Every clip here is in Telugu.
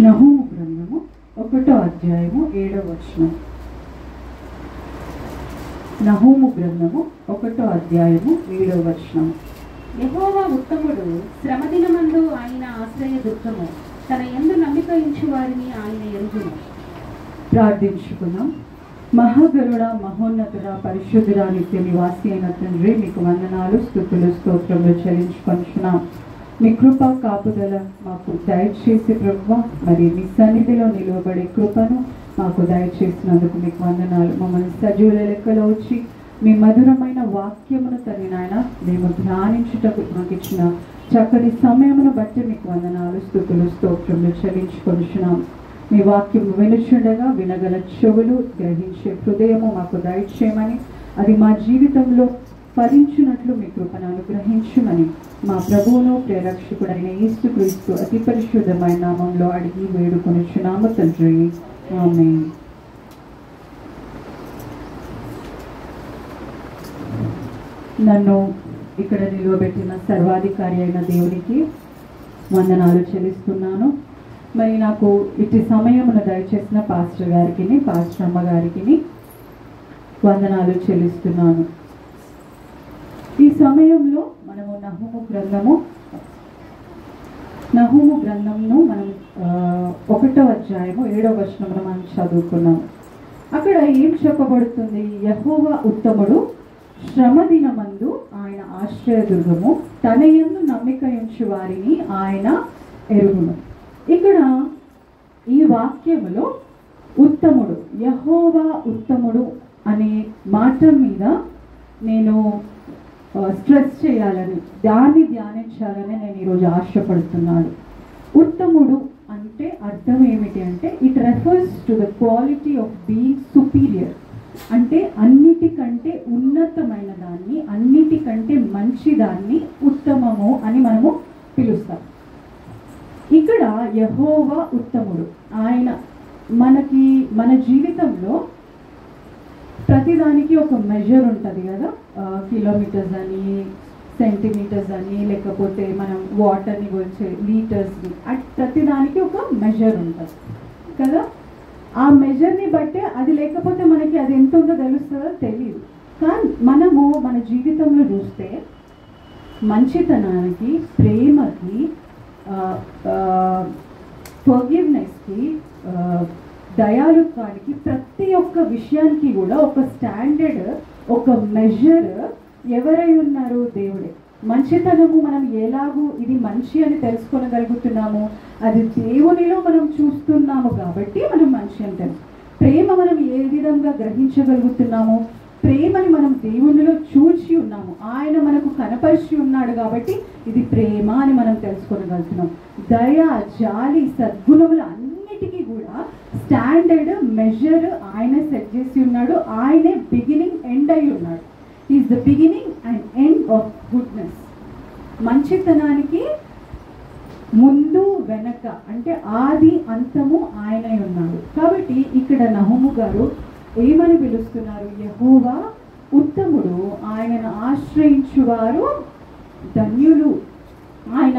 నహూము గ్రంథము 1వ అధ్యాయము 7వ వచనం. నహూము గ్రంథము 1వ అధ్యాయము 7వ వచనం. యెహోవా ఉత్తముడు, శ్రమదినమందు ఆయన ఆశ్రయ దుర్గము, తన యందు నమ్మిక ఉంచు వారిని ఆయన ఎరుగును. ప్రార్థించుకుందాం. మహాగరుడ, మహోన్నతుడ, పరిశుద్ధుడ, నిత్య నివాసి అయిన తండ్రి, మీకు వందనాలు, స్తుతులు, స్తోత్రములు చెల్లించుకొంచున్నాం. మీ కృప కాపుదల మాకు దయచేసి ప్రభువా, మరి మీ సన్నిధిలో నిలువబడే కృపను మాకు దయచేసినందుకు మీకు వందనాలు. మమ్మల్ని సజీవుల లెక్కలో వచ్చి మీ మధురమైన వాక్యమును తని నాయన మేము ధ్యానించుటకు మాకు ఇచ్చిన చక్కని సమయమును బట్టి మీకు వందనాలు, స్తుతులు, స్తోత్రములు చెల్లించుకొంచున్నాం. మీ వాక్యము వినుచుండగా వినగల చెవులు, గ్రహించే హృదయము మాకు దయచేయమని, అది మా జీవితంలో ఫలించినట్లు మీ కృపను అనుగ్రహించమని మా ప్రభువును ప్రేరక్షకుడైన యేసుక్రీస్తు అతి పరిశుద్ధమైన నామంలో అడిగి వేడుకొనుచున్నాము తండ్రి, ఆమేన్. నన్ను ఇక్కడ నిలువబెట్టిన సర్వాధికారి అయిన దేవునికి వందనాలు చెల్లిస్తున్నాను. మరి నాకు ఇటు సమయమును దయచేసిన పాస్టర్ గారికి, పాస్టర్ అమ్మ గారికి వందనాలు చెల్లిస్తున్నాను. ఈ సమయంలో మనము నహూము గ్రంథంను మనం 1వ అధ్యాయము 7వ వచనమును మనం చదువుకున్నాము. అక్కడ ఏం చెప్పబడుతుంది? యెహోవా ఉత్తముడు, శ్రమ దినమందు ఆయన ఆశ్రయదుర్గము, తన యందు నమ్మిక ఉంచు వారిని ఆయన ఎరుగును. ఇక్కడ ఈ వాక్యములో ఉత్తముడు, యెహోవా ఉత్తముడు అనే మాట మీద నేను స్ట్రెస్ చేయాలని, దాన్ని ధ్యానించాలని నేను ఈరోజు ఆశపడుతున్నాను. ఉత్తముడు అంటే అర్థం ఏమిటి అంటే, it refers to the quality of being superior. అంటే అన్నిటికంటే ఉన్నతమైన దాన్ని, అన్నిటికంటే మంచి దాన్ని ఉత్తమము అని మనము పిలుస్తాం. ఇక్కడ యెహోవా ఉత్తముడు. ఆయన మన జీవితంలో ప్రతిదానికి ఒక మెజర్ ఉంటుంది కదా, కిలోమీటర్స్ అని, సెంటీమీటర్స్ అని, లేకపోతే మనం వాటర్ని వచ్చే లీటర్స్ని, ప్రతిదానికి ఒక మెజర్ ఉంటుంది కదా. ఆ మెజర్ని బట్టే అది లేకపోతే మనకి అది ఎంత ఉందో తెలుస్తుందో తెలియదు. కానీ మనము మన జీవితంలో చూస్తే మంచితనానికి, ప్రేమకి, ఫర్గివ్నెస్కి, దయాళుత్వానికి, ప్రతి ఒక్క విషయానికి కూడా ఒక స్టాండర్డ్, ఒక మెజర్ ఎవరై ఉన్నారు? దేవుడే. మంచితనము మనం ఎలాగూ ఇది మంచి అని తెలుసుకోగలుగుతున్నాము, అది దేవునిలో మనం చూస్తున్నాము కాబట్టి మనం మంచి అని తెలుసు. ప్రేమ మనం ఏ విధంగా గ్రహించగలుగుతున్నాము? ప్రేమని మనం దేవునిలో చూచి ఉన్నాము, ఆయన మనకు కనపరిచి ఉన్నాడు కాబట్టి ఇది ప్రేమ అని మనం తెలుసుకోగలుగుతున్నాం. దయ, జాలి, సద్గుణములు అన్నిటికీ కూడా స్టాండర్డ్, మెజర్ ఆయన సెట్ చేసి ఉన్నాడు. ఆయనే బిగినింగ్, ఎండ్ అయి ఉన్నాడు. Is the beginning and end of goodness. మంచితనానికి ముందు వెనక, అంటే ఆది అంతము ఆయనై ఉన్నాడు. కాబట్టి ఇక్కడ నహూము గారు ఏమని పిలుస్తున్నారు? యెహోవా ఉత్తముడు, ఆయనను ఆశ్రయించువారు ధన్యులు, ఆయన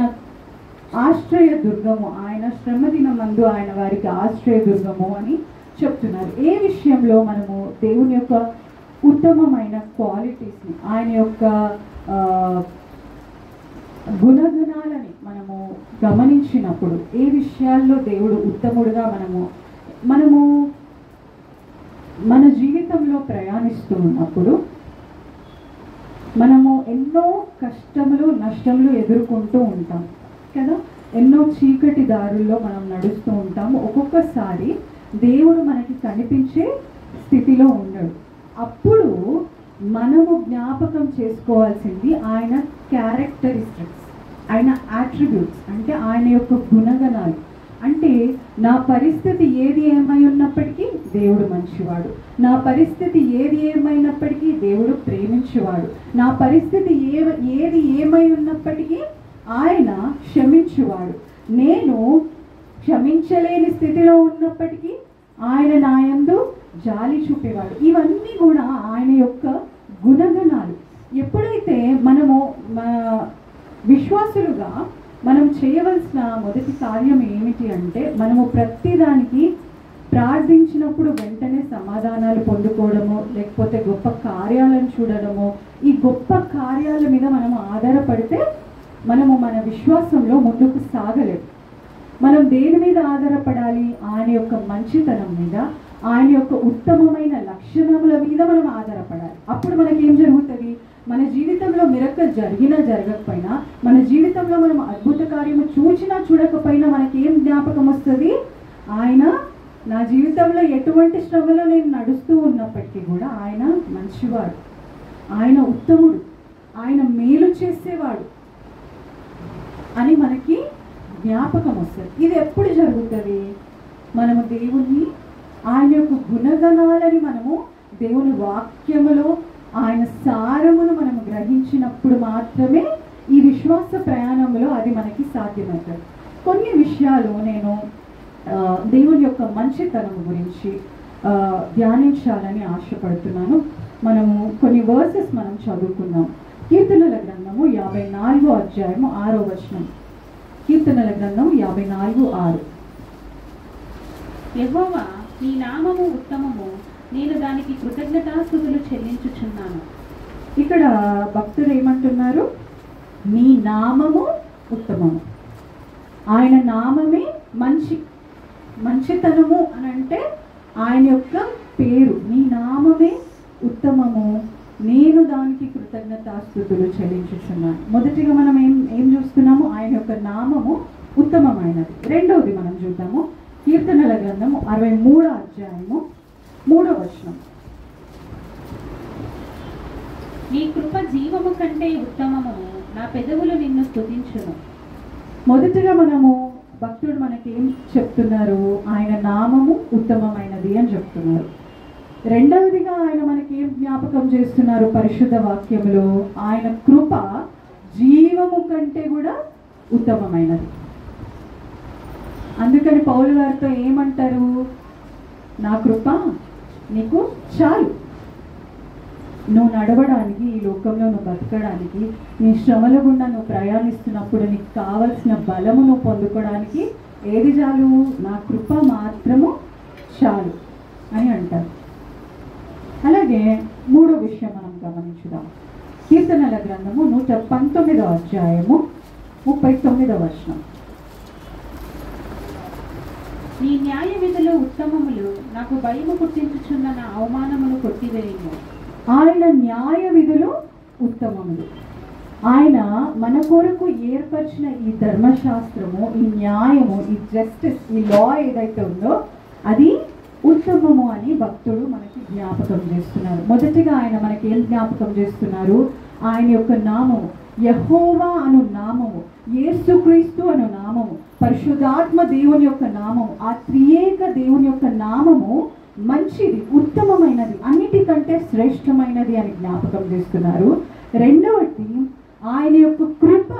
ఆశ్రయ దుర్గము, ఆయన శ్రమ దినమందు ఆయన వారికి ఆశ్రయ దుర్గము అని చెప్తున్నారు. ఏ విషయంలో మనము దేవుని యొక్క ఉత్తమమైన క్వాలిటీస్ని, ఆయన యొక్క గుణగణాలని మనము గమనించినప్పుడు, ఏ విషయాల్లో దేవుడు ఉత్తముడుగా మనము మన జీవితంలో ప్రయాణిస్తూ ఉన్నప్పుడు మనము ఎన్నో కష్టములు, నష్టములు ఎదుర్కొంటూ ఉంటాం కదా. ఎన్నో చీకటి దారుల్లో మనం నడుస్తూ ఉంటాము. ఒక్కొక్కసారి దేవుడు మనకి కనిపించే స్థితిలో ఉండడు. అప్పుడు మనము జ్ఞాపకం చేసుకోవాల్సింది ఆయన క్యారెక్టరిస్టిక్స్, ఆయన యాట్రిబ్యూట్స్, అంటే ఆయన యొక్క గుణగణాలు. అంటే నా పరిస్థితి ఏది ఏమై ఉన్నప్పటికీ దేవుడు మంచివాడు, నా పరిస్థితి ఏది ఏమైనప్పటికీ దేవుడు ప్రేమించేవాడు, నా పరిస్థితి ఏది ఏమై ఉన్నప్పటికీ ఆయన క్షమించువాడు, నేను క్షమించలేని స్థితిలో ఉన్నప్పటికీ ఆయన నా యందు జాలి చూపేవాడు. ఇవన్నీ కూడా ఆయన యొక్క గుణగణాలు. ఎప్పుడైతే మనము విశ్వాసులుగా మనం చేయవలసిన మొదటి కార్యం ఏమిటి అంటే, మనము ప్రతిదానికి ప్రార్థించినప్పుడు వెంటనే సమాధానాలు పొందుకోవడము, లేకపోతే గొప్ప కార్యాలను చూడడము, ఈ గొప్ప కార్యాల మీద మనము ఆధారపడితే మనము మన విశ్వాసంలో ముందుకు సాగలేము. మనం దేని మీద ఆధారపడాలి? ఆయన యొక్క మంచితనం మీద, ఆయన యొక్క ఉత్తమమైన లక్షణముల మీద మనం ఆధారపడాలి. అప్పుడు మనకేం జరుగుతుంది? మన జీవితంలో మిరకల్ జరిగినా జరగకపోయినా, మన జీవితంలో మనం అద్భుత కార్యము చూచినా చూడకపోయినా మనకేం జ్ఞాపకం వస్తుంది? ఆయన నా జీవితంలో ఎటువంటి శ్రమలో నేను నడుస్తూ ఉన్నప్పటికీ కూడా ఆయన మంచివాడు, ఆయన ఉత్తముడు, ఆయన మేలు చేసేవాడు అని మనకి జ్ఞాపకం వస్తుంది. ఇది ఎప్పుడు జరుగుతుంది? మనము దేవుణ్ణి, ఆయన యొక్క గుణగణాలని మనము దేవుని వాక్యములో ఆయన సారమును మనము గ్రహించినప్పుడు మాత్రమే ఈ విశ్వాస ప్రయాణంలో అది మనకి సాధ్యమవుతుంది. కొన్ని విషయాలు నేను దేవుని యొక్క మంచితనం గురించి ధ్యానించాలని ఆశపడుతున్నాను. మనము కొన్ని వర్సెస్ మనం చదువుకుందాం. కీర్తనల గ్రంథము 54వ అధ్యాయము 6వ వచనం. కీర్తనల గ్రంథం 54:6. యెహోవా నీ నామము ఉత్తమము, నేను దానికి కృతజ్ఞతాస్తుతులు చెల్లించుచున్నాను. ఇక్కడ భక్తుడు ఏమంటున్నారు? నీ నామము ఉత్తమము. ఆయన నామమే మంచితనము అని అంటే ఆయన యొక్క పేరు. నీ నామమే ఉత్తమము, నేను దానికి కృతజ్ఞతాస్తుతులు చెల్లించుచున్నాను. మొదటిగా మనం ఏం చూస్తున్నాము? ఆయన యొక్క నామము ఉత్తమమైనది. రెండవది మనం చూద్దాము. కీర్తనల గ్రంథము 63వ అధ్యాయము 3వ వచనం. నీ కృప జీవము కంటే ఉత్తమము, నా పెదవులు నిన్ను స్తుతించును. మొదటిగా మనము భక్తుడు మనకి ఏం చెప్తున్నారు? ఆయన నామము ఉత్తమమైనది అని చెప్తున్నారు. రెండవదిగా ఆయన మనకి ఏం జ్ఞాపకం చేస్తున్నారు పరిశుద్ధ వాక్యములో? ఆయన కృప జీవము కంటే కూడా ఉత్తమమైనది. అందుకని పౌలు గారితో ఏమంటారు? నా కృప నీకు చాలు. నువ్వు నడవడానికి, ఈ లోకంలో నువ్వు బతకడానికి, నీ శ్రమల గుండా నువ్వు ప్రయాణిస్తున్నప్పుడు నీకు కావలసిన బలము నువ్వు పొందుకోవడానికి ఏది చాలు? నా కృప మాత్రము చాలు అని అంటారు. అలాగే మూడో విషయం మనం గమనించుదాం. కీర్తనల గ్రంథము 119వ అధ్యాయము 39వ వచనం. నీ న్యాయ విధులు ఉత్తమములు, నాకు భయము పుట్టించుచున్న నా అవమానమును కొట్టివేయుము. ఆయన న్యాయ విధులు ఉత్తమములు. ఆయన మన కొరకు ఏర్పరిచిన ఈ ధర్మశాస్త్రము, ఈ న్యాయము, ఈ జస్టిస్, ఈ లా ఏదైతే ఉందో అది ఉత్తమము అని భక్తుడు మనకి జ్ఞాపకం చేస్తున్నారు. మొదటిగా ఆయన మనకి ఏం జ్ఞాపకం చేస్తున్నారు? ఆయన యొక్క నామము యెహోవా అను నామము, యేసుక్రీస్తు అను నామము, పరిశుద్ధాత్మ దేవుని యొక్క నామము, ఆ త్రియేక దేవుని యొక్క నామము మంచిది, ఉత్తమమైనది, అన్నిటికంటే శ్రేష్టమైనది అని జ్ఞాపకం చేస్తున్నారు. రెండవది ఆయన యొక్క కృప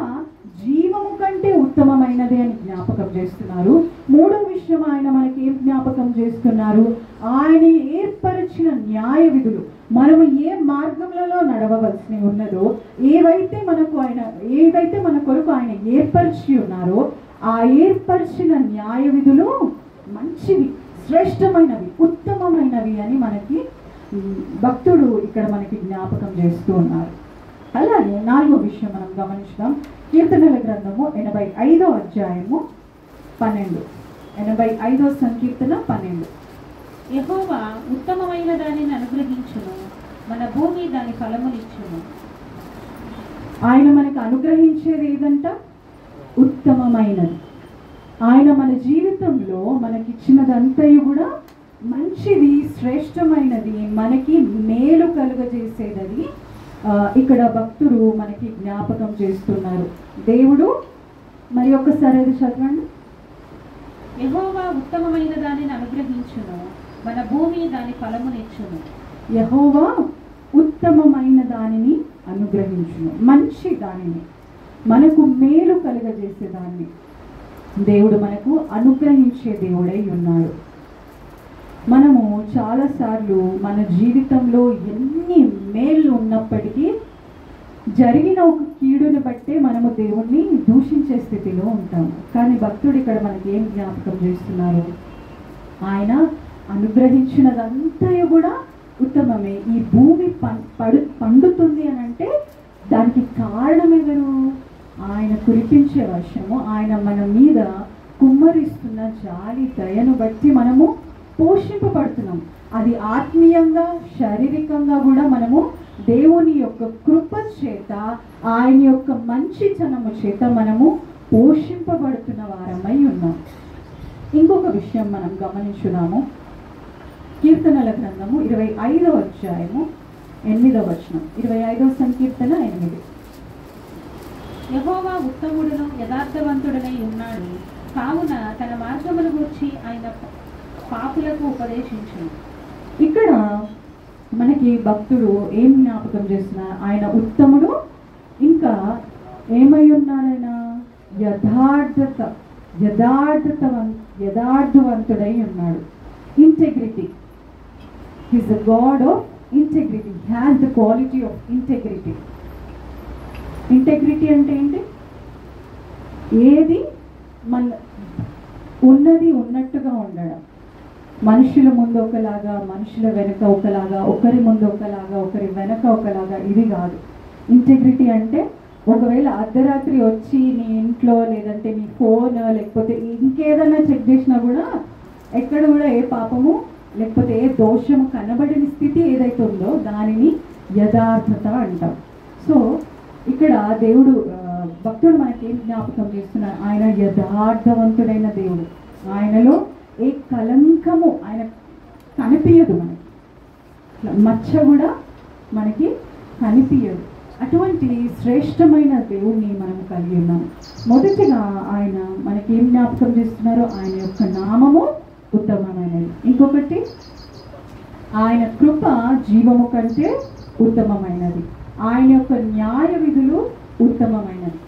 జీవము కంటే ఉత్తమమైనది అని జ్ఞాపకం చేస్తున్నారు. మూడో విషయం ఆయన మనకి ఏం జ్ఞాపకం చేస్తున్నారు? ఆయన ఏర్పరిచిన న్యాయ విధులు, మనము ఏ మార్గంలో నడవవలసి ఉన్నదో, ఏవైతే మన కొరకు ఆయన ఏర్పరిచి ఉన్నారో ఆ ఏర్పరిచిన న్యాయ విధులు మంచివి, శ్రేష్టమైనవి, ఉత్తమమైనవి అని మనకి భక్తుడు ఇక్కడ మనకి జ్ఞాపకం చేస్తూ ఉన్నారు. అలాగే నాలుగో విషయం మనం గమనించుదాం. కీర్తనల గ్రంథము 85వ అధ్యాయము 12. 85వ సంకీర్తన 12. యెహోవా ఉత్తమమైన దానిని అనుగ్రహించును, మన భూమి దాని ఫలమునిచ్చును. ఆయన మనకు అనుగ్రహించేది ఏదంట? ఉత్తమమైనది. ఆయన మన జీవితంలో మనకిచ్చినదంతయు కూడా మంచిది, శ్రేష్టమైనది, మనకి మేలు కలుగజేసేది ఇక్కడ భక్తుడు మనకి జ్ఞాపకం చేస్తున్నారు. దేవుడు మరి ఒక్కసారి అది చదవండి. యెహోవా ఉత్తమమైన దానిని అనుగ్రహించును, మన భూమి దాని ఫలమునిచ్చును. యెహోవా ఉత్తమమైన దానిని అనుగ్రహించును, మంచి దానిని, మనకు మేలు కలుగజేసే దాన్ని దేవుడు మనకు అనుగ్రహించే దేవుడై ఉన్నాడు. మనము చాలాసార్లు మన జీవితంలో ఎన్ని మేళ్ళు ఉన్నప్పటికీ జరిగిన ఒక కీడుని బట్టే మనము దేవుణ్ణి దూషించే స్థితిలో ఉంటాము. కానీ భక్తుడు ఇక్కడ మనకి ఏం జ్ఞాపకం చేస్తున్నారు? ఆయన అనుగ్రహించినదంతా కూడా ఉత్తమమే. ఈ భూమి పండుతుంది అని అంటే దానికి కారణం ఎవరు? ఆయన కురిపించే వర్షము, ఆయన మన మీద కుమ్మరిస్తున్న జాలి దయను బట్టి మనము పోషింపబడుతున్నాం. అది ఆత్మీయంగా శారీరకంగా కూడా మనము దేవుని యొక్క కృప చేత, ఆయన యొక్క మంచితనము చేత మనము పోషింపబడుతున్న వారమై ఉన్నాం. ఇంకొక విషయం మనం గమనించుదాము. కీర్తనల గ్రంథము 25వ అధ్యాయము 8వ వచనం. 25వ సంకీర్తన 8. యెహోవా ఉత్తముడును యథార్థవంతుడనై ఉన్నాడు, కావున తన మార్గముల గురించి ఆయన పాపులకు ఉపదేశించును. ఇక్కడ మనకి భక్తుడు ఏం జ్ఞాపకం చేస్తున్నారు? ఆయన ఉత్తముడు, ఇంకా ఏమై ఉన్నారైనా యథార్థవంతుడై ఉన్నాడు. Integrity. He's the God of integrity. Has the quality of integrity. Integrity అంటే ఏంటి? ఏది మన ఉన్నది ఉన్నట్టుగా ఉండడం. మనుషుల ముందు ఒకలాగా, మనుషుల వెనక ఒకలాగా, ఒకరి ముందు ఒకలాగా, ఒకరి వెనక ఒకలాగా, ఇది కాదు. ఇంటెగ్రిటీ అంటే ఒకవేళ అర్ధరాత్రి వచ్చి నీ ఇంట్లో లేదంటే నీ ఫోన్ లేకపోతే ఇంకేదైనా చెక్ చేసినా కూడా ఎక్కడ కూడా ఏ పాపము లేకపోతే ఏ దోషము కనబడిన స్థితి ఏదైతే ఉందో దానిని యథార్థత అంటాం. సో ఇక్కడ దేవుడు భక్తుడు మనకేం జ్ఞాపకం చేస్తున్నారు? ఆయన యథార్థవంతుడైన దేవుడు. ఆయనలో ఏ కలంకము ఆయన కనిపించదు, మనకి మచ్చ కూడా మనకి కనిపించదు. అటువంటి శ్రేష్టమైన దేవుణ్ణి మనం కలిగి ఉన్నాము. మొదటిగా ఆయన మనకి ఏం జ్ఞాపకం చేస్తున్నారు? ఆయన యొక్క నామము ఉత్తమమైనది. ఇంకొకటి, ఆయన కృప జీవము కంటే ఉత్తమమైనది. ఆయన యొక్క న్యాయ విధులు ఉత్తమమైనది.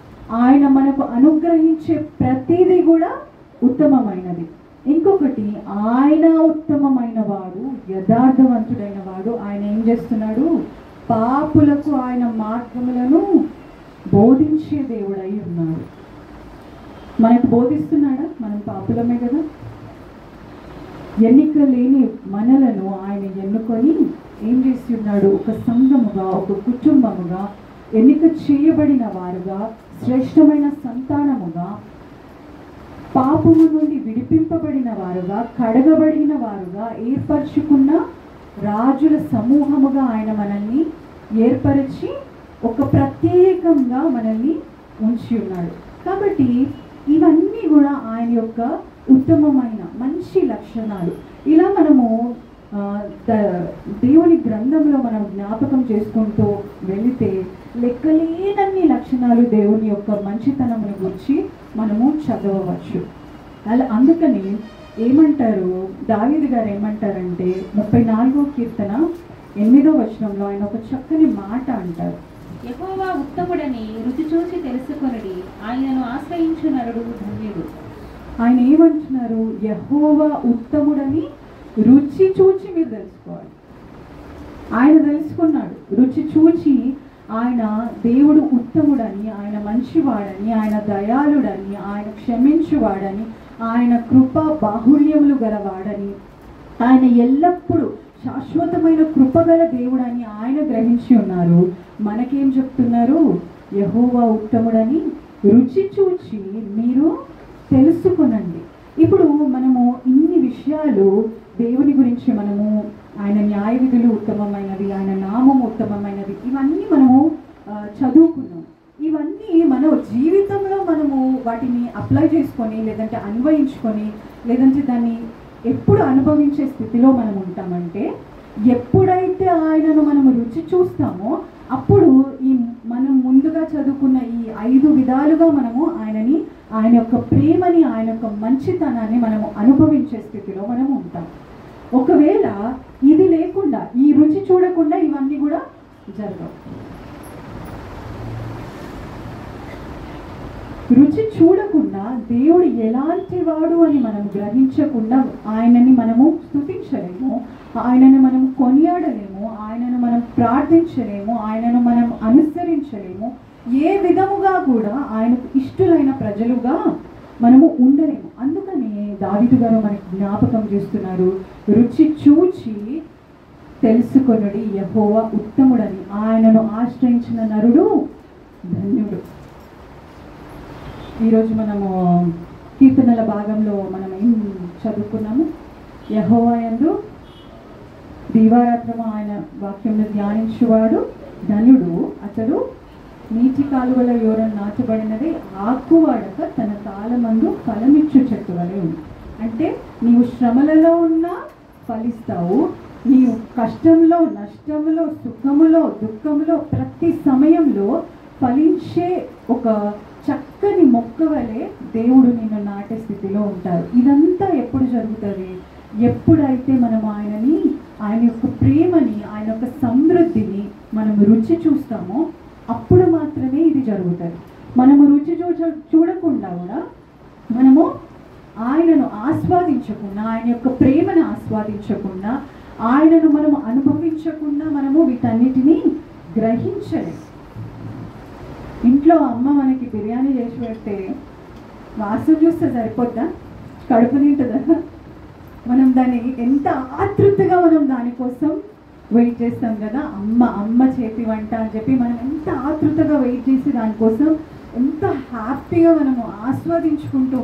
ఆయన మనకు అనుగ్రహించే ప్రతిదీ కూడా ఉత్తమమైనది. ఇంకొకటి, ఆయన ఉత్తమమైన వాడు, యథార్థవంతుడైన వాడు. ఆయన ఏం చేస్తున్నాడు? పాపులకు ఆయన మార్గములను బోధించే దేవుడై ఉన్నాడు. మనకు బోధిస్తున్నాడా? మనం పాపులమే కదా. ఎన్నిక లేని మనలను ఆయన ఎన్నుకొని ఏం చేసి ఉన్నాడు? ఒక సంఘముగా, ఒక కుటుంబముగా, ఎన్నిక చేయబడిన వారుగా, శ్రేష్టమైన సంతానముగా, పాపము నుండి విడిపింపబడిన వారుగా, కడగబడిన వారుగా, ఏర్పరచుకున్న రాజుల సమూహముగా ఆయన మనల్ని ఏర్పరిచి ఒక ప్రత్యేకంగా మనల్ని ఉంచి ఉన్నాడు. కాబట్టి ఇవన్నీ కూడా ఆయన యొక్క ఉత్తమమైన మంచి లక్షణాలు. ఇలా మనము దేవుని గ్రంథంలో మనం జ్ఞాపకం చేసుకుంటూ వెళితే లెక్కలేనన్ని లక్షణాలు దేవుని యొక్క మంచితనమును గురించి మనము చదవవచ్చు. అలా అందుకని ఏమంటారు, దావీదు గారు ఏమంటారంటే 34వ కీర్తన 8వ వచనంలో ఆయన ఒక చక్కని మాట అంటారు. యెహోవా ఉత్తముడని రుచి చూసి తెలుసుకొనుడి, ఆయనను ఆశ్రయించు నరుడు ధన్యుడు. ఆయన ఏమంటున్నారు? యెహోవా ఉత్తముడని రుచి చూచి మీరు తెలుసుకోవాలి. ఆయన తెలుసుకున్నాడు, రుచి చూచి ఆయన దేవుడు ఉత్తముడని, ఆయన మంచివాడని, ఆయన దయాళుడని, ఆయన క్షమించువాడని, ఆయన కృప బాహుళ్యములు గలవాడని, ఆయన ఎల్లప్పుడూ శాశ్వతమైన కృపగల దేవుడని ఆయన గ్రహించి ఉన్నారు. మనకేం చెప్తున్నారు? యెహోవా ఉత్తముడని రుచి చూచి మీరు తెలుసుకొనండి. ఇప్పుడు మనము ఇన్ని విషయాలు దేవుని గురించి మనము, ఆయన న్యాయ విధులు ఉత్తమమైనవి, ఆయన నామము ఉత్తమమైనది, ఇవన్నీ మనము చదువుకున్నాం. ఇవన్నీ మన జీవితంలో మనము వాటిని అప్లై చేసుకొని లేదంటే అన్వయించుకొని లేదంటే దాన్ని ఎప్పుడు అనుభవించే స్థితిలో మనం ఉంటామంటే, ఎప్పుడైతే ఆయనను మనము రుచి చూస్తామో అప్పుడు ఈ మనం ముందుగా చదువుకున్న ఈ 5 విధాలుగా మనము ఆయనని, ఆయన యొక్క ప్రేమని, ఆయన యొక్క మంచితనాన్ని మనము అనుభవించే స్థితిలో మనము ఉంటాం. ఒకవేళ ఇది లేకుండా, ఈ రుచి చూడకుండా ఇవన్నీ కూడా జరగవు. రుచి చూడకుండా దేవుడు ఎలాంటి వాడు అని మనం గ్రహించకుండా ఆయనని మనము స్తుతించలేము, ఆయనను మనం కొనియాడలేము, ఆయనను మనం ప్రార్థించలేము, ఆయనను మనం అనుసరించలేము, ఏ విధముగా కూడా ఆయనకు ఇష్టలైన ప్రజలుగా మనము ఉండలేము. అందుకని దావీదు గారు మనకి జ్ఞాపకం చేస్తున్నారు, రుచి చూచి తెలుసుకొనుడి యెహోవా ఉత్తముడని, ఆయనను ఆశ్రయించిన నరుడు ధన్యుడు. ఈరోజు మనము కీర్తనల భాగంలో మనం ఏం చదువుకున్నాము? యెహోవా యందు దీవారాత్రము ఆయన వాక్యంలో ధ్యానించువాడు ధన్యుడు, అతడు నీటి కాలువల యోరను నాటబడినది, ఆకువాడక తన కాలమందు ఫలమిచ్చు చెట్టు వలె ఉంది. అంటే నీవు శ్రమలలో ఉన్నా ఫలిస్తావు, నీవు కష్టంలో, నష్టంలో, సుఖములో, దుఃఖములో ప్రతి సమయంలో ఫలించే ఒక చక్కని మొక్క వలె దేవుడు నిన్ను నాటే స్థితిలో ఉంటారు. ఇదంతా ఎప్పుడు జరుగుతుంది? ఎప్పుడైతే మనం ఆయనని, ఆయన యొక్క ప్రేమని, ఆయన యొక్క సమృద్ధిని మనం రుచి చూస్తామో అప్పుడు మాత్రమే ఇది జరుగుతుంది. మనము రుచి చూడకుండా కూడా, మనము ఆయనను ఆస్వాదించకుండా, ఆయన యొక్క ప్రేమను ఆస్వాదించకుండా, ఆయనను మనము అనుభవించకుండా మనము వీటన్నిటినీ గ్రహించలేము. ఇంట్లో అమ్మ మనకి బిర్యానీ చేసి పెడితే వాసన చూస్తే సరిపోద్దా? కడుపు నింటుందా? మనం దాన్ని ఎంత ఆతృతగా మనం దానికోసం వెయిట్ చేస్తాం కదా. అమ్మ చేతి వంట అని చెప్పి మనం ఎంత ఆతృతగా వెయిట్ చేసి దానికోసం ఎంత హ్యాపీగా మనము ఆస్వాదించుకుంటూ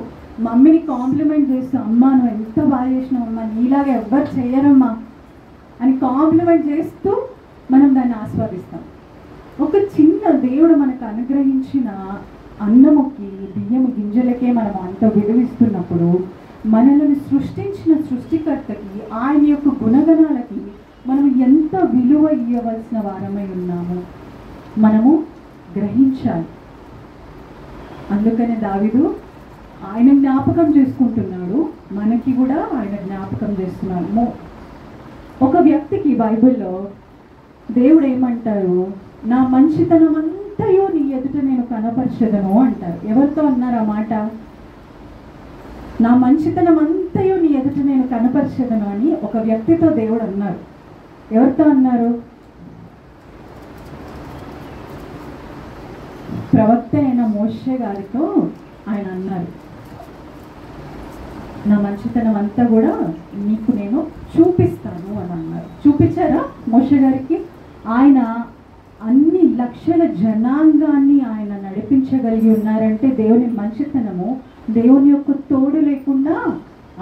మమ్మీని కాంప్లిమెంట్ చేస్తూ, అమ్మ నువ్వు ఎంత బాగా చేసినావు అమ్మ, నీలాగా ఎవ్వరు చేయరమ్మా అని కాంప్లిమెంట్ చేస్తూ మనం దాన్ని ఆస్వాదిస్తాం. ఒక చిన్న దేవుడు మనకు అనుగ్రహించిన అన్నముకి, బియ్యము గింజలకే మనం అంత విలువిస్తున్నప్పుడు, మనల్ని సృష్టించిన సృష్టికర్తకి, ఆయన యొక్క గుణగణాలకి మనం ఎంత విలువ ఇవ్వవలసిన వారమై ఉన్నాము మనము గ్రహించాలి. అందుకనే దావీదు ఆయన జ్ఞాపకం చేసుకుంటున్నాడు, మనకి కూడా ఆయన జ్ఞాపకం చేస్తున్నాడు. ఒక వ్యక్తికి బైబిల్లో దేవుడు ఏమంటారు? నా మంచితనం అంతయో నీ ఎదుట నేను కనపరచదను అంటారు. ఎవరితో అన్నారు ఆ మాట? నా మంచితనం అంతయో నీ ఎదుట నేను కనపరచదను అని ఒక వ్యక్తితో దేవుడు అన్నారు. ఎవరితో అన్నారు? ప్రవక్త అయిన మోషే గారితో ఆయన అన్నారు, నా మంచితనం అంతా కూడా నీకు నేను చూపిస్తాను అని అన్నారు. చూపించారా మోషే గారికి? ఆయన అన్ని లక్షల జనాంగాన్ని ఆయన నడిపించగలిగి ఉన్నారంటే దేవుని మంచితనము, దేవుని యొక్క తోడు లేకుండా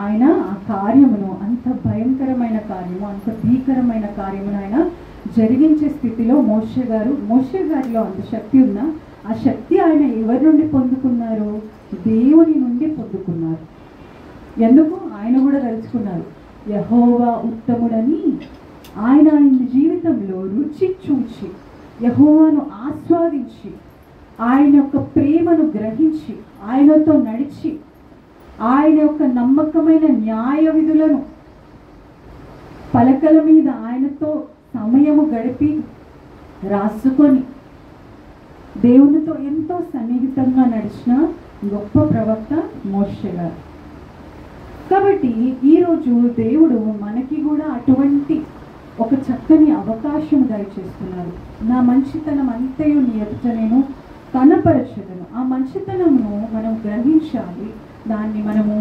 ఆయన ఆ కార్యమును, అంత భయంకరమైన కార్యము, అంత భీకరమైన కార్యమును ఆయన జరిగించే స్థితిలో మోషే గారిలో అంత శక్తి ఉన్నా, ఆ శక్తి ఆయన ఎవరి నుండి పొందుకున్నారు? దేవుని నుండి పొందుకున్నారు. ఎందుకు? ఆయన కూడా తెలుసుకున్నారు యెహోవా ఉత్తముడని. ఆయన జీవితంలో రుచి చూచి, యెహోవాను ఆస్వాదించి, ఆయన యొక్క ప్రేమను గ్రహించి, ఆయనతో నడిచి, ఆయన యొక్క నమ్మకమైన న్యాయ విధులను పలకల మీద ఆయనతో సమయము గడిపి రాసుకొని దేవునితో ఎంతో సన్నిహితంగా నడిచిన గొప్ప ప్రవక్త మోషే గారు. కాబట్టి ఈరోజు దేవుడు మనకి కూడా అటువంటి ఒక చక్కని అవకాశం దయచేస్తున్నారు. నా మంచితనం అంతయు నీ ఎదుట నేను కనపరచదను. ఆ మంచితనమును మనం గ్రహించాలి, దాన్ని మనము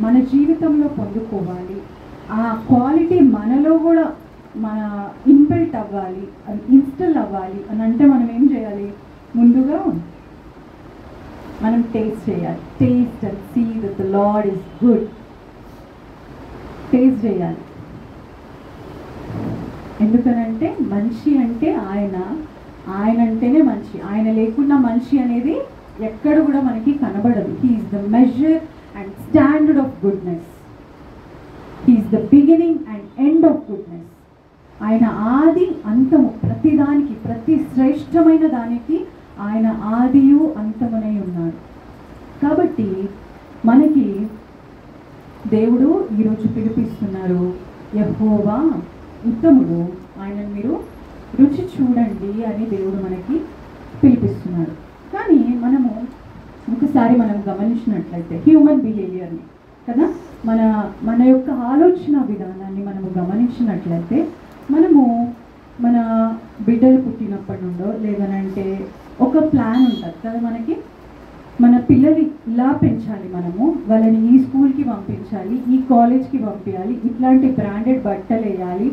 మన జీవితంలో పొందుకోవాలి. ఆ క్వాలిటీ మనలో కూడా మన ఇన్బిల్ట్ అవ్వాలి, అది ఇన్స్టాల్ అవ్వాలి అని అంటే మనం ఏం చేయాలి? ముందుగా మనం టేస్ట్ చేయాలి. Taste and see that the lord is good. Taste చేయాలి. ఎందుకనంటే మంచి అంటే ఆయన అంటేనే మంచి. ఆయన లేకుండా మంచి అనేది ఎక్కడ కూడా మనకి కనబడదు. He is the measure and standard of goodness. He is the beginning and end of goodness. ఆయన ఆది అంతము, ప్రతిదానికి, ప్రతి శ్రేష్టమైన దానికి ఆయన ఆదియు అంతమునై ఉన్నాడు. కాబట్టి మనకి దేవుడు ఈరోజు పిలిపిస్తున్నారు, యెహోవా ఉత్తముడు, ఆయనను మీరు రుచి చూడండి అని దేవుడు మనకి పిలిపిస్తున్నాడు. కానీ మనము ఒకసారి మనం గమనించినట్లయితే హ్యూమన్ బిహేవియర్ని కదా, మన యొక్క ఆలోచన విధానాన్ని మనము గమనించినట్లయితే మనము మన బిడ్డలు పుట్టినప్పటి నుండో లేదనంటే ఒక ప్లాన్ ఉంటుంది కదా మనకి, మన పిల్లలు ఇలా పెంచాలి, మనము వాళ్ళని ఈ స్కూల్కి పంపించాలి, ఈ కాలేజ్కి పంపించాలి, ఇట్లాంటి బ్రాండెడ్ బట్టలు వేయాలి,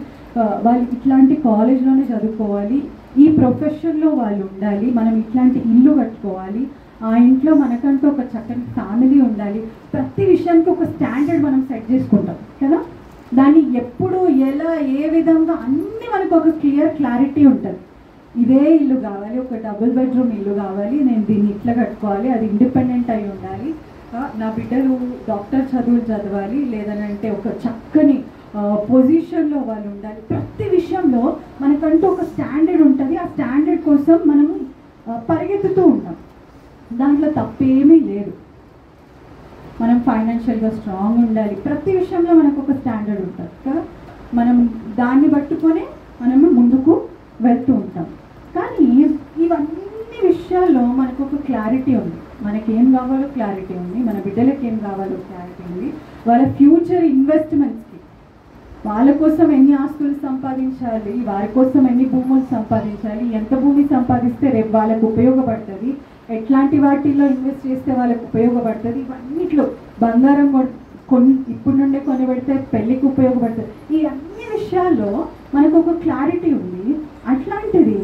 వాళ్ళు ఇట్లాంటి కాలేజ్లోనే చదువుకోవాలి, ఈ ప్రొఫెషన్లో వాళ్ళు ఉండాలి, మనం ఇట్లాంటి ఇల్లు కట్టుకోవాలి, ఆ ఇంట్లో మనకంటూ ఒక చక్కని ఫ్యామిలీ ఉండాలి. ప్రతి విషయానికి ఒక స్టాండర్డ్ మనం సెట్ చేసుకుంటాం కదా. దాన్ని ఎప్పుడు ఎలా ఏ విధంగా అన్నీ మనకు ఒక క్లారిటీ ఉంటుంది. ఇదే ఇల్లు కావాలి, ఒక డబుల్ బెడ్రూమ్ ఇల్లు కావాలి, నేను దీన్ని ఇట్లా కట్టుకోవాలి, అది ఇండిపెండెంట్ అయి ఉండాలి, నా బిడ్డలు డాక్టర్ చదువులు చదవాలి, లేదనంటే ఒక చక్కని పొజిషన్లో వాళ్ళు ఉండాలి. ప్రతి విషయంలో మనకంటూ ఒక స్టాండర్డ్ ఉంటుంది. ఆ స్టాండర్డ్ కోసం మనం పరిగెత్తుతూ ఉంటాం. దాంట్లో తప్పేమీ లేదు. మనం ఫైనాన్షియల్గా స్ట్రాంగ్ ఉండాలి, ప్రతి విషయంలో మనకు ఒక స్టాండర్డ్ ఉంటుంది కదా. మనం దాన్ని పట్టుకొని మనము ముందుకు వెళ్తూ ఉంటాం. కానీ ఇవన్నీ విషయాల్లో మనకు ఒక క్లారిటీ ఉంది. మనకేం కావాలో క్లారిటీ ఉంది, మన బిడ్డలకి ఏం కావాలో క్లారిటీ ఉంది, వాళ్ళ ఫ్యూచర్ ఇన్వెస్ట్మెంట్స్కి వాళ్ళ కోసం ఎన్ని ఆస్తులు సంపాదించాలి, వారి కోసం ఎన్ని భూములు సంపాదించాలి, ఎంత భూమి సంపాదిస్తే రేపు వాళ్ళకు ఉపయోగపడుతుంది, ఎట్లాంటి వాటిల్లో ఇన్వెస్ట్ చేస్తే వాళ్ళకు ఉపయోగపడుతుంది, ఇవన్నిట్లో బంగారం ఇప్పుడు నుండే కొని పెడితే పెళ్ళికి ఉపయోగపడుతుంది. ఈ అన్ని విషయాల్లో మనకు ఒక క్లారిటీ ఉంది. అట్లాంటిది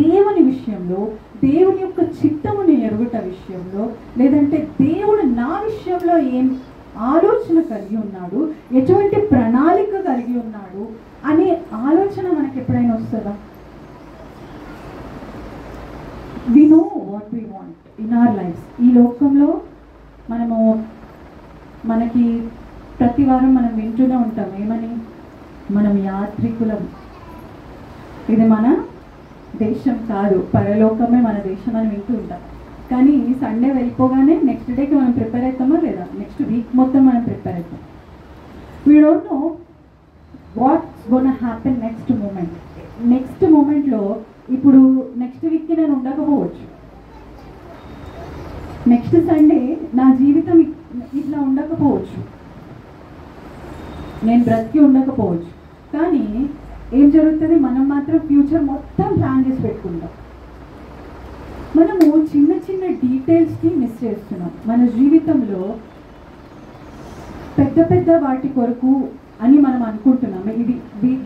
దేవుని విషయంలో, దేవుని యొక్క చిత్తముని ఎరుగుట విషయంలో, లేదంటే దేవుడు నా విషయంలో ఏం ఆలోచన కలిగి ఉన్నాడు, ఎటువంటి ప్రణాళిక కలిగి ఉన్నాడు అనే ఆలోచన మనకి ఎప్పుడైనా వస్తుందా? We know what we want in our lives. ఈ లోకంలో మనకి ప్రతి వారం మనం వింటూనే ఉంటాం, ఏమని? మనం యాత్రికులం, ఇది మన దేశం కాదు, పరలోకమే మన దేశం అని వింటూ ఉంటాం. కానీ సండే వెళ్ళిపోగానే నెక్స్ట్ డేకి మనం ప్రిపేర్ అవుతామా లేదా? నెక్స్ట్ వీక్ మొత్తం మనం ప్రిపేర్ అవుతాం. We don't know what's gonna happen next మూమెంట్లో. ఇప్పుడు నెక్స్ట్ వీక్కి నేను ఉండకపోవచ్చు, నెక్స్ట్ సండే నా జీవితం ఇట్లా ఉండకపోవచ్చు, నేను బ్రతికి ఉండకపోవచ్చు. కానీ ఏం జరుగుతుంది? మనం మాత్రం ఫ్యూచర్ మొత్తం ప్లాన్ చేసి పెట్టుకుంటాం. మనము చిన్న చిన్న డీటెయిల్స్కి మిస్ చేస్తున్నాం. మన జీవితంలో పెద్ద వాటి కొరకు అని మనం అనుకుంటున్నాము.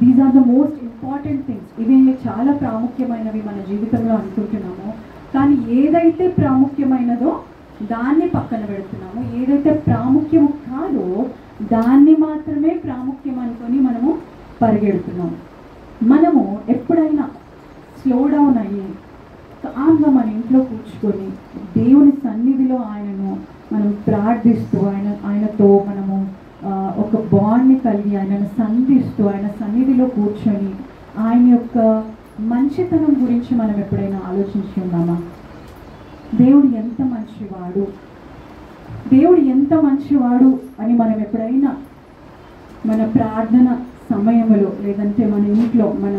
These are the most important things, ఇవి చాలా ప్రాముఖ్యమైనవి మన జీవితంలో అనుకుంటున్నాము. కానీ ఏదైతే ప్రాముఖ్యమైనదో దాన్ని పక్కన పెడుతున్నాము, ఏదైతే ప్రాముఖ్యము కాదో దాన్ని మాత్రమే ప్రాముఖ్యం అనుకొని మనము పరిగెడుతున్నాము. మనము ఎప్పుడైనా స్లో డౌన్ అయ్యి కామ్గా మన ఇంట్లో కూర్చుకొని దేవుని సన్నిధిలో ఆయనను మనం ప్రార్థిస్తూ ఆయనతో మనము ఒక బాండ్ని కలిగి ఆయనను సంధిస్తూ ఆయన సన్నిధిలో కూర్చొని ఆయన యొక్క మంచితనం గురించి మనం ఎప్పుడైనా ఆలోచించి ఉన్నామా? దేవుడు ఎంత మంచివాడు, దేవుడు ఎంత మంచివాడు అని మనం ఎప్పుడైనా మన ప్రార్థన సమయంలో, లేదంటే మన ఇంట్లో మన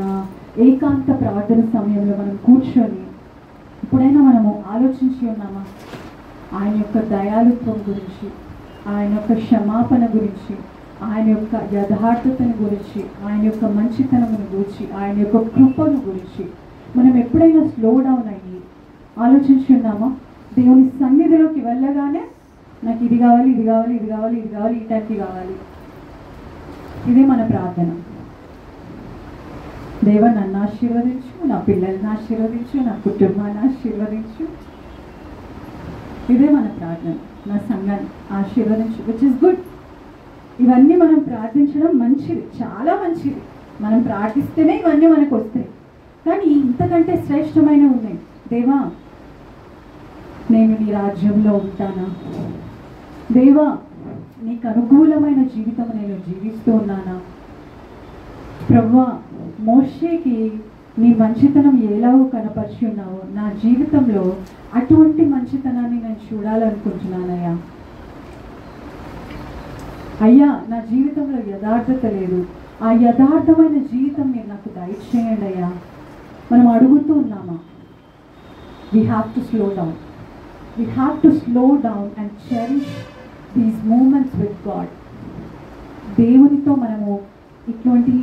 ఏకాంత ప్రార్థన సమయంలో మనం కూర్చొని ఎప్పుడైనా మనము ఆలోచించి ఉన్నామా? ఆయన యొక్క దయాళుత్వం గురించి, ఆయన యొక్క క్షమాపణ గురించి, ఆయన యొక్క యథార్థతను గురించి, ఆయన యొక్క మంచితనమును గురించి, ఆయన యొక్క కృపను గురించి మనం ఎప్పుడైనా స్లో డౌన్ అయ్యి ఆలోచించి ఉన్నామా? దేవుని సన్నిధిలోకి వెళ్ళగానే నాకు ఇది కావాలి, ఇది కావాలి, ఇది కావాలి, ఇది కావాలి, ఈ టైంకి కావాలి, ఇదే మన ప్రార్థన. దేవా నన్ను ఆశీర్వదించు, నా పిల్లల్ని ఆశీర్వదించు, నా కుటుంబాన్ని ఆశీర్వదించు, ఇదే మన ప్రార్థన. నా సంఘాన్ని ఆశీర్వదించు, విచ్ ఇస్ గుడ్. ఇవన్నీ మనం ప్రార్థించడం మంచిది, చాలా మంచిది. మనం ప్రార్థిస్తేనే ఇవన్నీ మనకు వస్తాయి. కానీ ఇంతకంటే శ్రేష్టమైన ఉన్నాయి. దేవా నేను నీ రాజ్యంలో ఉంటానా? దేవా నీకు అనుకూలమైన జీవితం నేను జీవిస్తూ ఉన్నానా? ప్రభువా మోషేకి నీ మంచితనం ఎలాగో కనపరిచి ఉన్నావో నా జీవితంలో అటువంటి మంచితనాన్ని నేను చూడాలనుకుంటున్నానయ్యా. అయ్యా నా జీవితంలో యథార్థత లేదు, ఆ యథార్థమైన జీవితం మీరు నాకు దయచేయండి అయ్యా. మనం అడుగుతూ ఉన్నామా? We have to slow down. We have to slow down and cherish these moments with God. దేవునితో మనము ఇటువంటి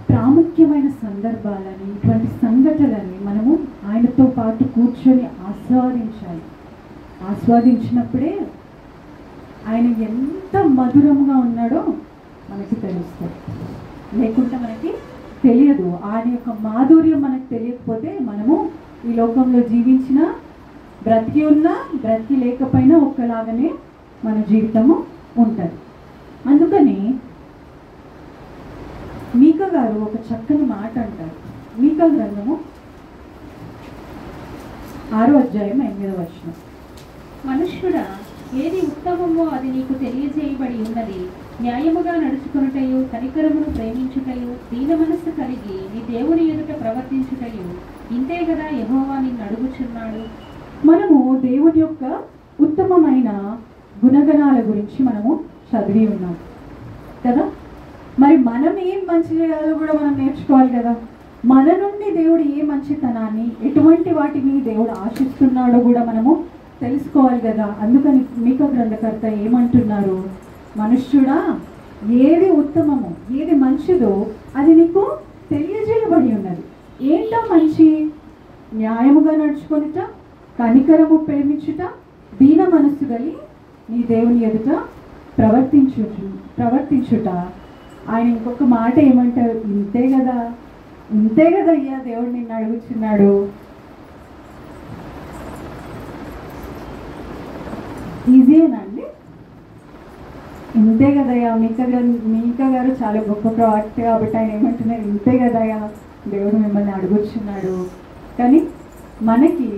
ప్రాముఖ్యమైన అనేకమైన సందర్భాలని, ఇటువంటి సంఘటనలని మనము ఆయనతో పాటు కూర్చొని ఆస్వాదించాలి. ఆస్వాదించినప్పుడే ఆయన ఎంత మధురంగా ఉన్నాడో మనకి తెలుస్తుంది. లేకుంటే మనకి తెలియదు. ఆయన యొక్క మాధుర్యం మనకు తెలియకపోతే మనము ఈ లోకంలో జీవించినా, బ్రతికి ఉన్నా బ్రతికి లేకపోయినా ఒక్కలాగానే మన జీవితము ఉంటుంది. అందుకని మీకా గారు ఒక చక్కని మాట అంటారు. మీకా గ్రంథము 6వ అధ్యాయం 8వ వచనం. మనుష్యుడా, ఏది ఉత్తమమో అది నీకు తెలియజేయబడి ఉన్నది. న్యాయముగా నడుచుకొనుటయు, కనికరమును ప్రేమించుటయు, దీన మనస్సు కలిగి నీ దేవుని ఎదుట ప్రవర్తించుటయు, ఇంతే కదా యెహోవా నిన్ను అడుగుచున్నాడు. మనము దేవుని యొక్క ఉత్తమమైన గుణగణాల గురించి మనము చదివి ఉన్నాం కదా. మరి మనం ఏం మంచి చేయాలో కూడా మనం నేర్చుకోవాలి కదా. మన నుండి దేవుడు ఏ మంచితనాన్ని, ఎటువంటి వాటిని దేవుడు ఆశిస్తున్నాడో కూడా మనము తెలుసుకోవాలి కదా. అందుకని మీకా గ్రంథకర్త ఏమంటున్నారు? మనుష్యుడా, ఏది ఉత్తమమో, ఏది మంచిదో అది నీకు తెలియజేయబడి ఉన్నది. ఏంటో మంచి? న్యాయముగా నడుచుకొనుట, కనికరము ప్రేమించుట, దీన మనస్సు కలిగి నీ దేవుని ఎదుట ప్రవర్తించుట. ఆయన ఇంకొక మాట ఏమంటారు? ఇంతే కదా, ఇంతే కదా అయ్యా దేవుడు నిన్ను అడుగుచున్నాడు. ఈజీయేనా అండి? ఇంతే కదయ్యా. మీకా గారు చాలా గొప్ప ప్రవక్త కాబట్టి ఆయన ఏమంటున్నారు? ఇంతే కదయ్యా దేవుడు మిమ్మల్ని అడుగుచున్నాడు. కానీ మనకి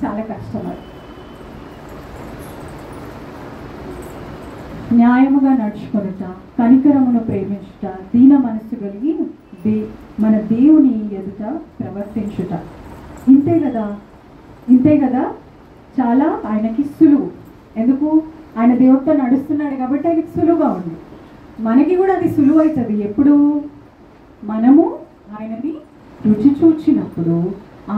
చాలా కష్టం. అది న్యాయముగా నడుచుకొనుట, కనికరమును ప్రేమించుట, దీన మనస్సు కలిగి మన దేవుని ఎదుట ప్రవర్తించుట. ఇంతే కదా, ఇంతే కదా. చాలా ఆయనకి సులువు. ఎందుకు? ఆయన దేవుడితో నడుస్తున్నాడు కాబట్టి ఆయనకి సులువుగా ఉంది. మనకి కూడా అది సులువు అవుతుంది ఎప్పుడు? మనము ఆయనని రుచి చూచినప్పుడు,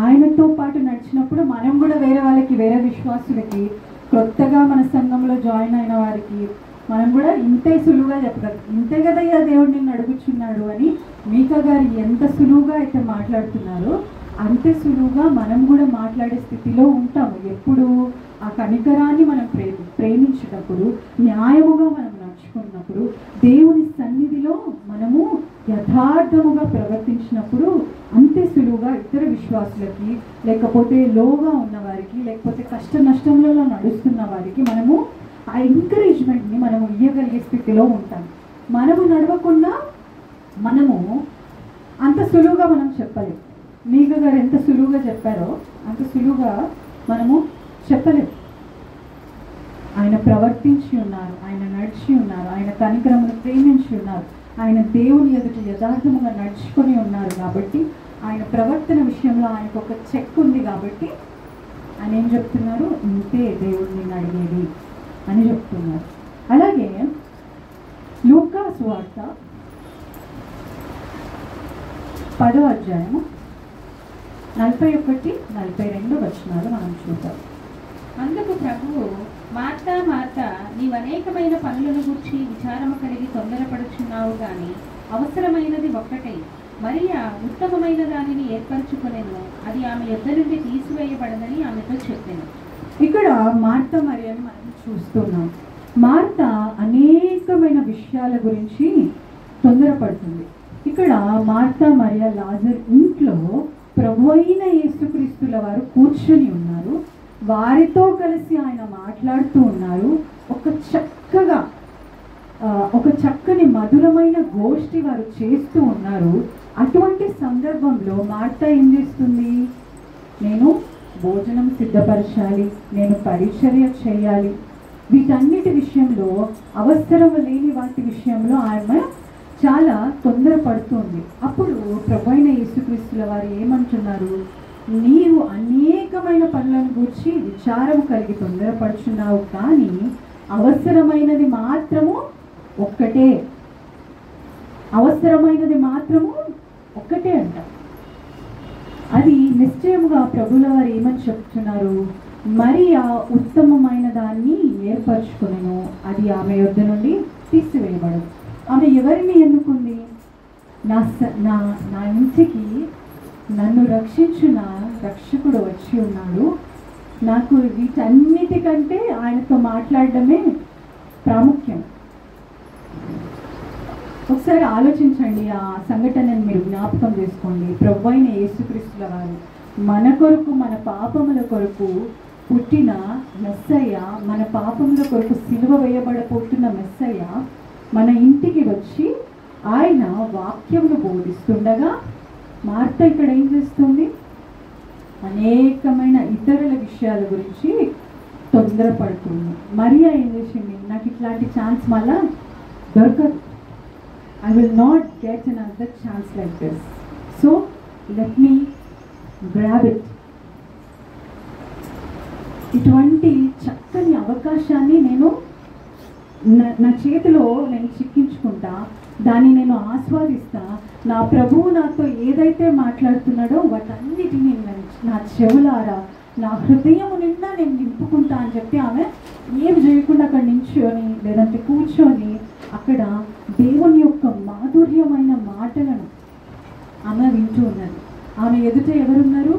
ఆయనతో పాటు నడిచినప్పుడు మనం కూడా వేరే వాళ్ళకి, వేరే విశ్వాసులకి, కొత్తగా మన సంఘంలో జాయిన్ అయిన వారికి మనం కూడా ఇంతే సులువుగా చెప్పగలం. ఇంతే కదయ్యా దేవుడు నిన్ను అడుగుచున్నాడు అని మీకా గారు ఎంత సులువుగా అయితే మాట్లాడుతున్నారో అంతే సులువుగా మనం కూడా మాట్లాడే స్థితిలో ఉంటాము. ఎప్పుడు? ఆ కనికరాన్ని మనం ప్రేమించేటప్పుడు, న్యాయముగా మనం నడుచుకున్నప్పుడు, దేవుని సన్నిధిలో మనము యథార్థముగా ప్రవర్తించినప్పుడు అంతే సులువుగా ఇతర విశ్వాసులకి, లేకపోతే లోగా ఉన్నవారికి, లేకపోతే కష్ట నష్టములలో నడుస్తున్న వారికి మనము ఆ ఎంకరేజ్మెంట్ని మనము ఇవ్వగలిగే స్థితిలో ఉంటాం. మనము నడవకుండా మనము అంత సులువుగా మనం చెప్పలేము. మీకా గారు ఎంత సులువుగా చెప్పారో అంత సులువుగా మనము చెప్పలేము. ఆయన ప్రవర్తించి ఉన్నారు, ఆయన నడిచి ఉన్నారు, ఆయన కనికరమును ప్రేమించి ఉన్నారు, ఆయన దేవుని ఎదుట యథార్థముగా నడుచుకొని ఉన్నారు. కాబట్టి ఆయన ప్రవర్తన విషయంలో ఆయనకు ఒక చెక్ ఉంది. కాబట్టి ఆయన ఏం చెప్తున్నారు? ఇంతే దేవుడిని అడిగేది అని చెప్తున్నారు. అలాగే లూకా సువార్త 10వ అధ్యాయము 41-42 వచనాలు మనం చూద్దాం. అందుకు ప్రభువు, మార్తా మార్తా, నీవు అనేకమైన పనులను గురించి విచారము కలిగి తొందరపడుచున్నావు గాని అవసరమైనది ఒక్కటే. మరియా ఉత్తమమైన దానిని ఏర్పరచుకొనెను, అది ఆమె యొద్ద నుండి తీసివేయబడదని ఆమెతో చెప్పెను. ఇక్కడ మార్తా మరియని మనం చూస్తున్నాం. మార్తా అనేకమైన విషయాల గురించి తొందరపడుతుంది. ఇక్కడ మార్తా మరియ లాజర్ ఇంట్లో ప్రభు అయిన యేసుక్రీస్తుల వారు కూర్చొని ఉన్నారు. వారితో కలిసి ఆయన మాట్లాడుతూ ఉన్నారు. ఒక చక్కని మధురమైన గోష్ఠి వారు చేస్తూ ఉన్నారు. అటువంటి సందర్భంలో మార్తా ఏం చేస్తుంది? నేను భోజనం సిద్ధపరచాలి, నేను పరిచర్య చేయాలి, వీటన్నిటి విషయంలో, అవసరం లేని వాటి విషయంలో ఆమె చాలా తొందరపడుతుంది. అప్పుడు ప్రభువైన యేసుక్రీస్తుల వారు ఏమంటున్నారు? నీవు అనేకమైన పనులను గురించి విచారం కలిగి తొందరపడుచున్నావు, కానీ అవసరమైనది మాత్రము ఒక్కటే. అవసరమైనది మాత్రము ఒక్కటే అంట. అది నిశ్చయముగా ప్రభువుల వారు ఏమని చెప్తున్నారు? మరియా ఉత్తమమైన దాన్ని ఏర్పరచుకునేను, అది ఆమె యొద్ద నుండి తీసివేయబడదు. ఆమె ఎవరిని ఎన్నుకుంది? నా నా ఇంటికి నన్ను రక్షించిన రక్షకుడు వచ్చి ఉన్నాడు. నాకు వీటన్నిటికంటే ఆయనతో మాట్లాడడమే ప్రాముఖ్యం. ఒకసారి ఆలోచించండి, ఆ సంఘటనను మీరు జ్ఞాపకం చేసుకోండి. ప్రభువైన యేసుక్రీస్తుల వారు మన కొరకు, మన పాపముల కొరకు పుట్టిన మెస్సయ్య, మన పాపముల కొరకు సిలువ వేయబడబోతున్న మెస్సయ్య మన ఇంటికి వచ్చి ఆయన వాక్యమును బోధిస్తుండగా మార్త ఇక్కడ ఏం చేస్తుంది? అనేకమైన ఇతరుల విషయాల గురించి తొందరపడుతుంది. మరియా ఏం చేసింది? నాకు ఇట్లాంటి ఛాన్స్ మళ్ళా దొరకదు. I will not get another chance like this. So let me grab it. ఇటువంటి చక్కని అవకాశాన్ని నేను నా చేతిలో నేను చిక్కించుకుంటా, దాన్ని నేను ఆస్వాదిస్తా. నా ప్రభువు నాతో ఏదైతే మాట్లాడుతున్నాడో వాటన్నిటిని నా చెవులారా, నా హృదయము నిండా నేను నింపుకుంటా అని చెప్పి ఆమె ఏం చేయకుండా అక్కడ నించొని లేదంటే కూర్చొని అక్కడ దేవుని యొక్క మాధుర్యమైన మాటలను ఆమె వింటూ ఉన్నది. ఆమె ఎదుట ఎవరున్నారు?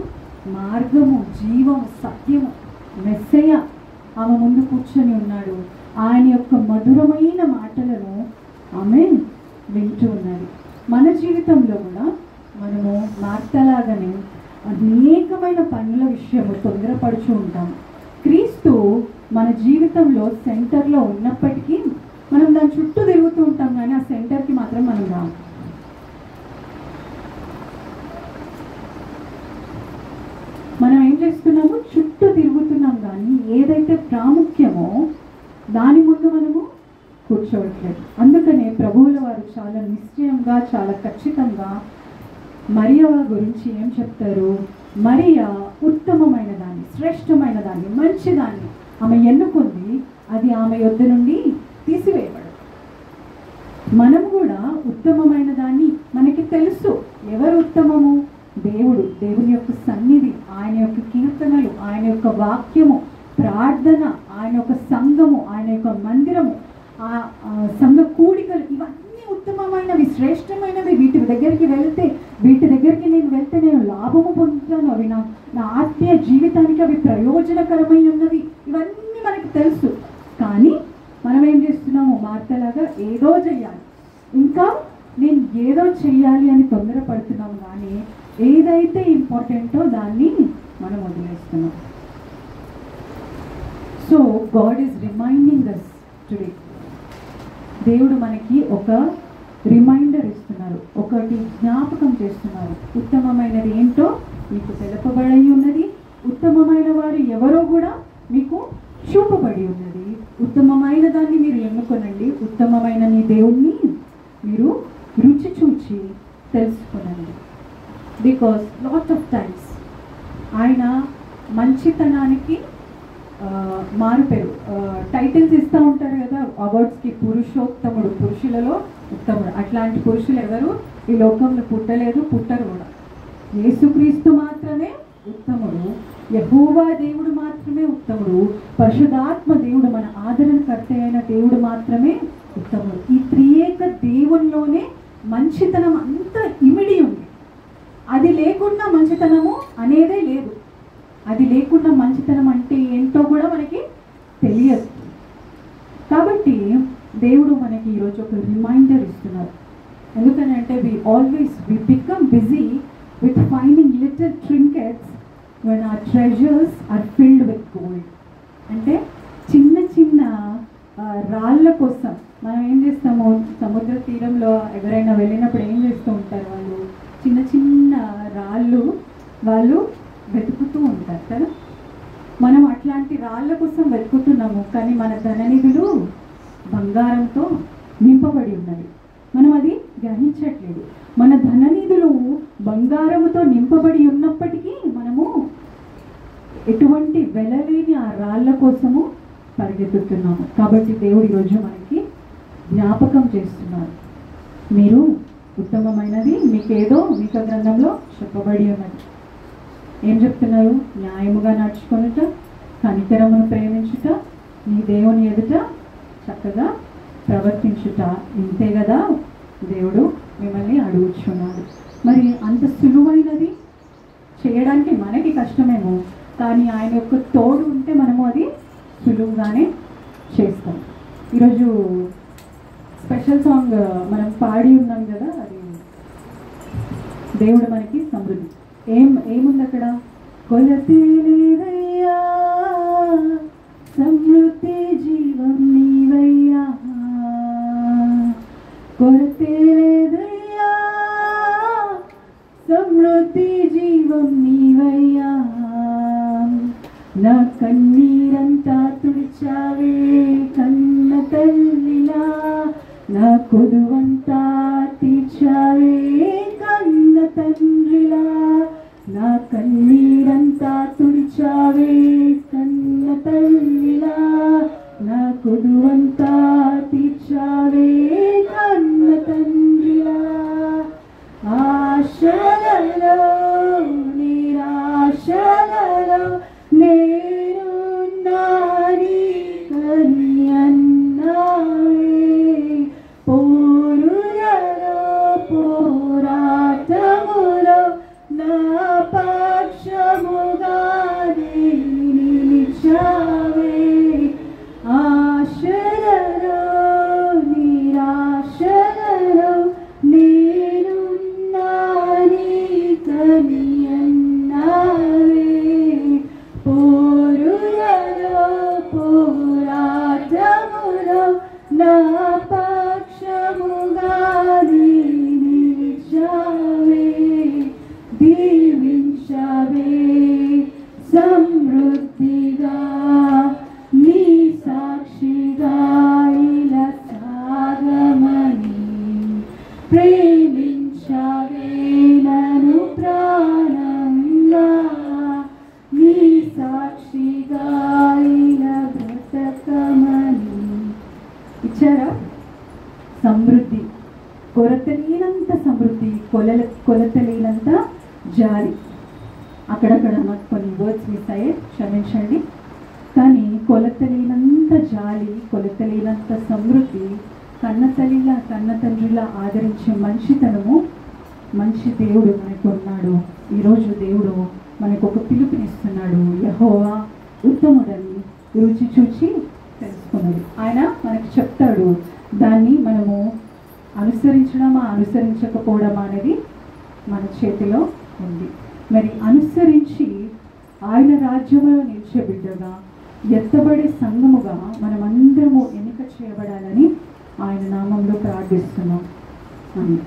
మార్గము, జీవము, సత్యము, మెస్సయ్య ఆమె ముందు కూర్చొని ఉన్నాడు. ఆయన యొక్క మధురమైన మాటలను ఆమె వింటూ ఉన్నది. మన జీవితంలో కూడా మనము మార్తలాగానే అనేకమైన పనుల విషయము తొందరపడుచు ఉంటాం. క్రీస్తు మన జీవితంలో సెంటర్లో ఉన్నప్పటికీ మనం దాని చుట్టూ తిరుగుతూ ఉంటాం, కానీ ఆ సెంటర్కి మాత్రం మనం రాము. మనం ఏం చేస్తున్నాము? చుట్టూ తిరుగుతున్నాం, కానీ ఏదైతే ప్రాముఖ్యమో దాని ముందు మనము కూర్చోవట్లేదు. అందుకనే ప్రభువుల వారు చాలా నిశ్చయంగా, చాలా ఖచ్చితంగా మరియా గురించి ఏం చెప్తారు? మరియా ఉత్తమమైన దాన్ని, శ్రేష్టమైన దాన్ని, మంచిదాన్ని ఆమె ఎన్నుకుంది. అది ఆమె యొద్ద నుండి తీసివేయబడదు. మనం కూడా ఉత్తమమైన దాన్ని, మనకి తెలుసు ఎవరు ఉత్తమము? దేవుడు, దేవుని యొక్క సన్నిధి, ఆయన యొక్క కీర్తనలు, ఆయన యొక్క వాక్యము, ప్రార్థన, ఆయన యొక్క సంఘము, ఆయన యొక్క మందిరము, ఆ సంఘ కూడికలు, ఇవన్నీ ఉత్తమమైనవి, శ్రేష్టమైనవి. వీటి దగ్గరికి నేను వెళ్తే నేను లాభము పొందుతాను, అవి నా ఆత్మీయ జీవితానికి అవి ప్రయోజనకరమై ఉన్నవి, ఇవన్నీ మనకు తెలుసు. కానీ మనం ఏం చేస్తున్నాము? మార్తలాగా ఏదో చెయ్యాలి, ఇంకా నేను ఏదో చెయ్యాలి అని తొందరపడుతున్నాము, కానీ ఏదైతే ఇంపార్టెంటో దాన్ని మనం వదిలేస్తున్నాం. So god is reminding us today. దేవుడు మనకి ఒక రిమైండర్ ఇస్తున్నారు, ఒకటి జ్ఞాపకం చేస్తున్నారు. ఉత్తమమైనది ఏంటో మీకు తెలుపబడి ఉన్నది, ఉత్తమమైన వారు ఎవరో కూడా మీకు చూపబడి ఉన్నది. ఉత్తమమైన దాన్ని మీరు ఎన్నుకొనండి, ఉత్తమమైన నీ దేవుణ్ణి మీరు రుచి చూచి తెలుసుకొనండి. బికాస్ లాట్ ఆఫ్ టైమ్స్ ఆయన మంచితనానికి మారుపేరు టైటిల్స్ ఇస్తూ ఉంటారు కదా అవార్డ్స్కి. పురుషోత్తముడు, పురుషులలో ఉత్తముడు. అట్లాంటి పురుషులు ఎవరు ఈ లోకంలో పుట్టలేదు, పుట్టరు కూడా. యేసుక్రీస్తు మాత్రమే ఉత్తముడు, యెహోవా దేవుడు మాత్రమే ఉత్తముడు, పరిశుద్ధాత్మ దేవుడు, మన ఆదరణకర్త అయిన దేవుడు మాత్రమే ఉత్తముడు. ఈ త్రియేక దేవునిలోనే మంచితనం అంతా ఇమిడి ఉంది. అది లేకుండా మంచితనము అనేదే లేదు. అది లేకుండా మంచితనం అంటే ఏంటో కూడా మనకి తెలియదు. కాబట్టి దేవుడు మనకి ఈరోజు ఒక రిమైండర్ ఇస్తున్నారు. ఎందుకనంటే we become busy with finding little trinkets when our treasures are filled with gold. అంటే చిన్న చిన్న రాళ్ళ కోసం మనం ఏం చేస్తాము? సముద్ర తీరంలో ఎవరైనా వెళ్ళినప్పుడు ఏం చేస్తూ ఉంటారు? వాళ్ళు చిన్న చిన్న రాళ్ళు వాళ్ళు వెతుకుతూ ఉంటారు కదా. మనం అట్లాంటి రాళ్ళ కోసం వెతుకుతున్నాము, కానీ మన ధననిధులు బంగారంతో నింపబడి ఉన్నది. మనం అది గ్రహించట్లేదు. మన ధననిధులు బంగారముతో నింపబడి ఉన్నప్పటికీ మనము ఎటువంటి వెలలేని ఆ రాళ్ళ కోసము పరిగెత్తుతున్నాము. కాబట్టి దేవుడు ఈరోజు మనకి జ్ఞాపకం చేస్తున్నారు, మీరు ఉత్తమమైనది మీకేదో మీక గ్రంథంలో చెప్పబడి ఉన్నది. ఏం చెప్తున్నారు? న్యాయముగా నడుచుకొనుట, కనికరమును ప్రేమించుట, నీ దేవుని ఎదుట చక్కగా ప్రవర్తించుట. ఇంతే కదా దేవుడు మిమ్మల్ని అడుగుచున్నాడు. మరి అంత సులువైనది చేయడానికి మనకి కష్టమేమో, కానీ ఆయన యొక్క తోడు ఉంటే మనము అది సులువుగానే చేస్తాం. ఈరోజు స్పెషల్ సాంగ్ మనం పాడి ఉన్నాం కదా, అది దేవుడు మనకి సమృద్ధి. ఏముంది అక్కడ? కొలతే లేదయ్యా సమృద్ధి జీవం నీవయ్యా, కొలతే లేదయ్యా సమృద్ధి జీవం నీవయ్యా, నా కన్నీరంతా తుడిచావే కన్న తల్లిలా, నా కొదువంతా తీర్చావే కన్న తండ్రిలా, నా కన్నీరంతా తుడిచావే కన్న తల్లిలా, నా కొదువంతా తీర్చావే కన్న తండ్రిలా, ఆశలలో నిరాశలలో నేను నాని కన్యన్నావే, పోరులలో పోరాటములో నా పక్షముగా నిలిచావే, ఆశలలో నిరాశలలో నేను నాని కన్యన్నావే, పోరులలో పోరాటములో నా పక్షముగా నిలిచావే, దీవించావే సమృద్ధిగా నీ సాక్షిగా ఇలా సాగమని, ప్రేమించావే నన్ను ప్రాణంగా నీ సాక్షిగా ఇలా బ్రతకమని. ఇచ్చారా సమృద్ధి, కొరతలేనంత సమృద్ధి, కొలతలేనంత జాలి. అక్కడక్కడ నాకు కొన్ని వర్డ్స్ మిస్ అయ్యే, క్షమించండి. కానీ కొలతలేనంత జాలి, కొలతలేనంత సమృద్ధి, కన్న తల్లిలా కన్న తండ్రిలా ఆదరించే మంచితనము మంచి దేవుడు మనకు ఉన్నాడు. ఈరోజు దేవుడు మనకు ఒక పిలుపునిస్తున్నాడు. యెహోవా ఉత్తముడని రుచి చూచి తెలుసుకున్నది. ఆయన మనకు చెప్తాడు, దాన్ని మనము అనుసరించడమా అనుసరించకపోవడమా అనేది మన చేతిలో ఉంది. మరి అనుసరించి ఆయన రాజ్యంలో నిలిచే బిడ్డగా, ఎత్తబడే సంఘముగా మనమందరము ఎన్నిక చేయబడాలని ఆయన నామంలో ప్రార్థిస్తున్నాం. ఆమేన్.